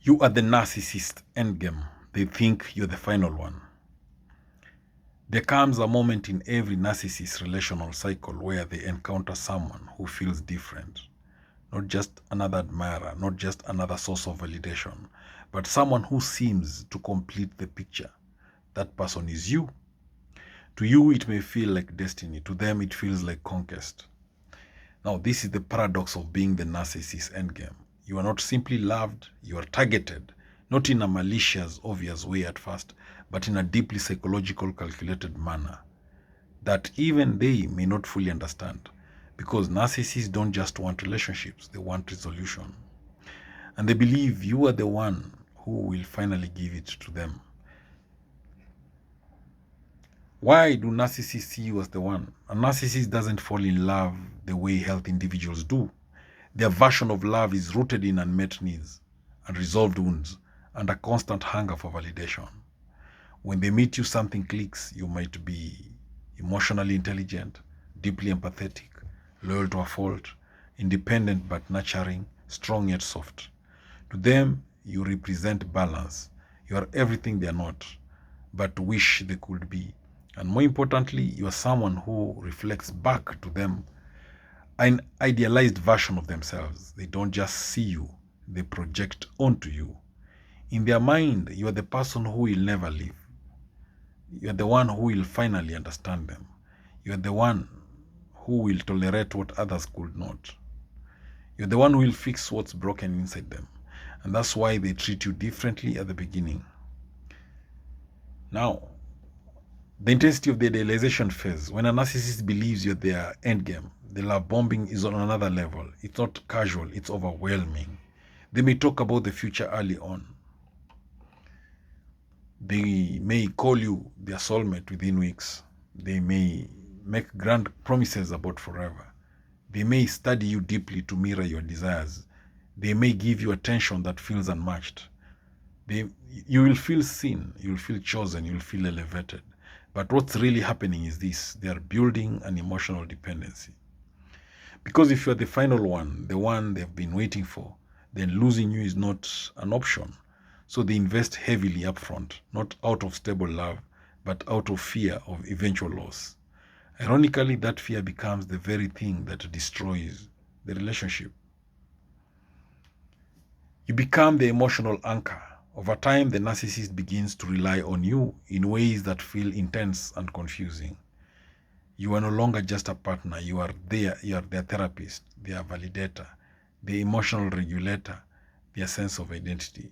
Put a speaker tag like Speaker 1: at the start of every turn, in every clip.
Speaker 1: You are the narcissist endgame. They think you're the final one. There comes a moment in every narcissist relational cycle where they encounter someone who feels different. Not just another admirer, not just another source of validation, but someone who seems to complete the picture. That person is you. To you, it may feel like destiny. To them, it feels like conquest. Now, this is the paradox of being the narcissist endgame. You are not simply loved, you are targeted, not in a malicious, obvious way at first, but in a deeply psychological, calculated manner that even they may not fully understand. Because narcissists don't just want relationships, they want resolution. And they believe you are the one who will finally give it to them. Why do narcissists see you as the one? A narcissist doesn't fall in love the way healthy individuals do. Their version of love is rooted in unmet needs, unresolved wounds, and a constant hunger for validation. When they meet you, something clicks. You might be emotionally intelligent, deeply empathetic, loyal to a fault, independent but nurturing, strong yet soft. To them, you represent balance. You are everything they are not, but wish they could be. And more importantly, you are someone who reflects back to them an idealized version of themselves. They don't just see you, they project onto you. In their mind, you are the person who will never leave. You are the one who will finally understand them. You are the one who will tolerate what others could not. You're the one who will fix what's broken inside them. And that's why they treat you differently at the beginning. Now, the intensity of the idealization phase. When a narcissist believes you're their endgame, the love bombing is on another level. It's not casual, it's overwhelming. They may talk about the future early on. They may call you their soulmate within weeks. They may make grand promises about forever. They may study you deeply to mirror your desires. They may give you attention that feels unmatched. You will feel seen, you will feel chosen, you will feel elevated. But what's really happening is this: they are building an emotional dependency. Because if you're the final one, the one they've been waiting for, then losing you is not an option. So they invest heavily upfront, not out of stable love, but out of fear of eventual loss. Ironically, that fear becomes the very thing that destroys the relationship. You become the emotional anchor. Over time, the narcissist begins to rely on you in ways that feel intense and confusing. You are no longer just a partner. You are their therapist, their validator, their emotional regulator, their sense of identity.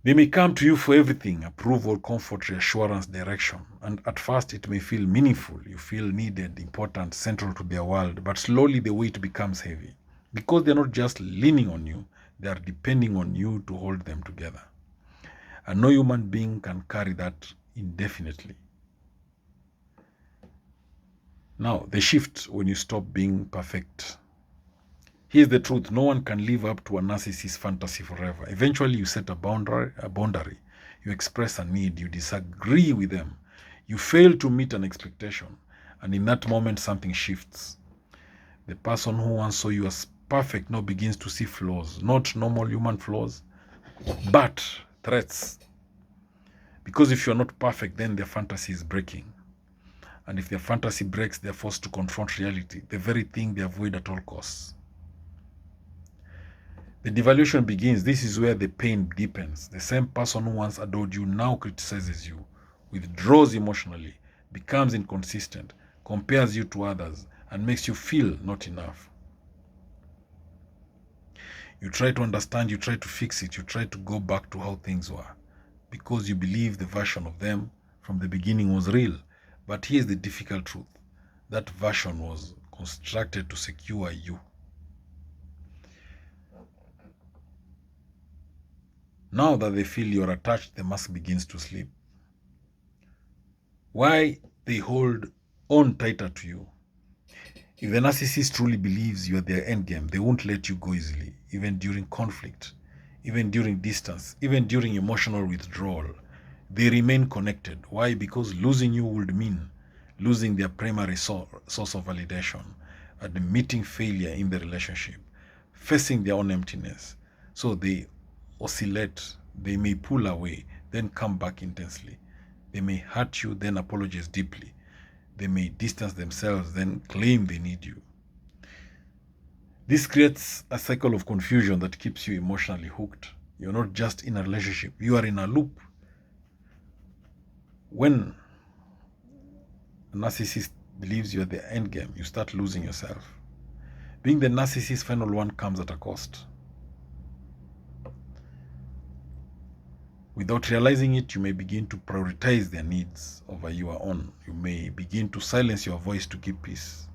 Speaker 1: They may come to you for everything: approval, comfort, reassurance, direction. And at first it may feel meaningful. You feel needed, important, central to their world. But slowly the weight becomes heavy. Because they're not just leaning on you, they are depending on you to hold them together. And no human being can carry that indefinitely. Now, the shift when you stop being perfect. Here's the truth: no one can live up to a narcissist fantasy forever. Eventually, you set a boundary. You express a need. You disagree with them. You fail to meet an expectation. And in that moment, something shifts. The person who once saw you as perfect now begins to see flaws. Not normal human flaws, but threats. Because if you're not perfect, then their fantasy is breaking. And if their fantasy breaks, they're forced to confront reality, the very thing they avoid at all costs. The devaluation begins. This is where the pain deepens. The same person who once adored you now criticizes you, withdraws emotionally, becomes inconsistent, compares you to others, and makes you feel not enough. You try to understand, you try to fix it, you try to go back to how things were, because you believe the version of them from the beginning was real. But here's the difficult truth: that version was constructed to secure you. Now that they feel you're attached, the mask begins to slip. Why they hold on tighter to you? If the narcissist truly believes you are their endgame, they won't let you go easily, even during conflict, even during distance, even during emotional withdrawal. They remain connected. Why? Because losing you would mean losing their primary source of validation, admitting failure in the relationship, facing their own emptiness. So they oscillate. They may pull away, then come back intensely. They may hurt you, then apologize deeply. They may distance themselves, then claim they need you. This creates a cycle of confusion that keeps you emotionally hooked. You're not just in a relationship, you are in a loop. When a narcissist believes you're the end game, you start losing yourself. Being the narcissist's final one comes at a cost. Without realizing it, you may begin to prioritize their needs over your own. You may begin to silence your voice to keep peace.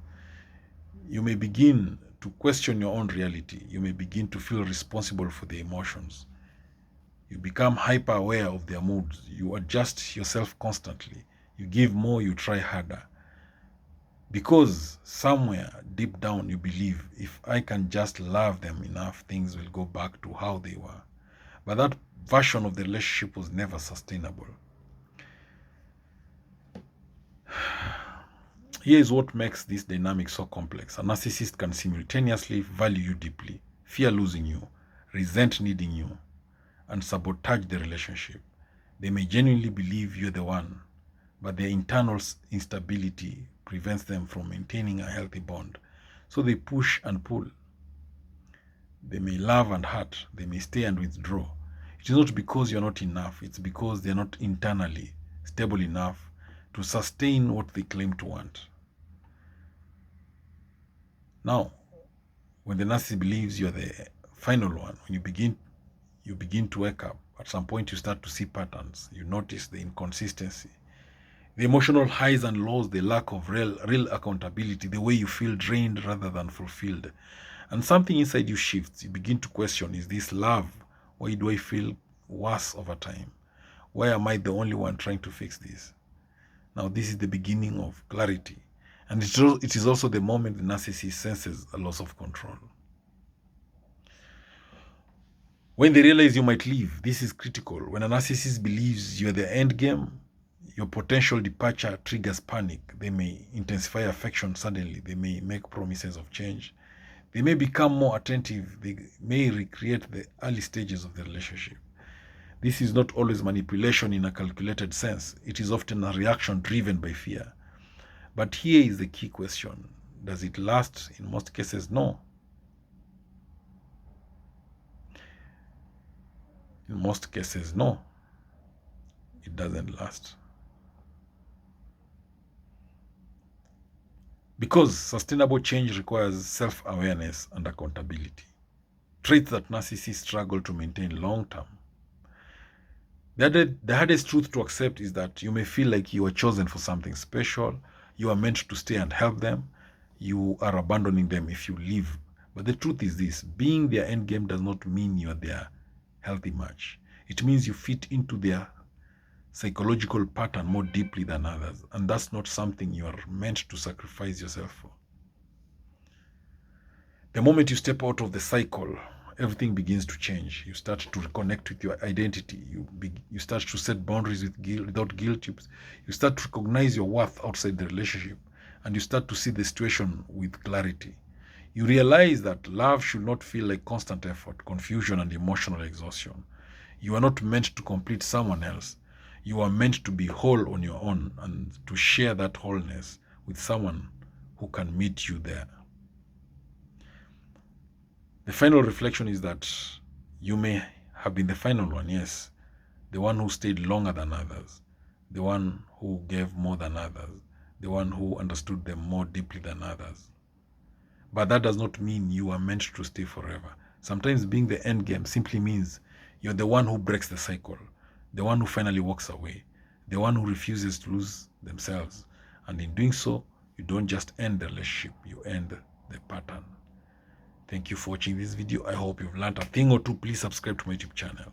Speaker 1: You may begin to question your own reality. You may begin to feel responsible for their emotions. You become hyper aware of their moods. You adjust yourself constantly. You give more, you try harder. Because somewhere deep down you believe, if I can just love them enough, things will go back to how they were. But that version of the relationship was never sustainable. Here is what makes this dynamic so complex. A narcissist can simultaneously value you deeply, fear losing you, resent needing you, and sabotage the relationship. They may genuinely believe you're the one, but their internal instability prevents them from maintaining a healthy bond. So they push and pull. They may love and hurt. They may stay and withdraw. It is not because you're not enough. It's because they're not internally stable enough to sustain what they claim to want. Now, when the narcissist believes you're the final one, when you begin to wake up, at some point you start to see patterns. You notice the inconsistency, the emotional highs and lows, the lack of real accountability, the way you feel drained rather than fulfilled. And something inside you shifts. You begin to question, is this love? Why do I feel worse over time? Why am I the only one trying to fix this? Now, this is the beginning of clarity. And it is also the moment the narcissist senses a loss of control. When they realize you might leave, this is critical. When a narcissist believes you're the end game, your potential departure triggers panic. They may intensify affection suddenly. They may make promises of change. They may become more attentive. They may recreate the early stages of the relationship. This is not always manipulation in a calculated sense. It is often a reaction driven by fear. But here is the key question. Does it last? In most cases, no. In most cases, no. It doesn't last. Because sustainable change requires self-awareness and accountability, traits that narcissists struggle to maintain long-term. The hardest truth to accept is that you may feel like you are chosen for something special, you are meant to stay and help them, you are abandoning them if you leave. But the truth is this, being their endgame does not mean you are their healthy match. It means you fit into their psychological pattern more deeply than others, and that's not something you are meant to sacrifice yourself for. The moment you step out of the cycle, everything begins to change. You start to reconnect with your identity. You start to set boundaries without guilt. You start to recognize your worth outside the relationship, and you start to see the situation with clarity. You realize that love should not feel like constant effort, confusion, and emotional exhaustion. You are not meant to complete someone else. You are meant to be whole on your own and to share that wholeness with someone who can meet you there. The final reflection is that you may have been the final one, yes, the one who stayed longer than others, the one who gave more than others, the one who understood them more deeply than others. But that does not mean you are meant to stay forever. Sometimes being the end game simply means you're the one who breaks the cycle, the one who finally walks away, the one who refuses to lose themselves. And in doing so, you don't just end the relationship, you end the pattern. Thank you for watching this video. I hope you've learned a thing or two. Please subscribe to my YouTube channel.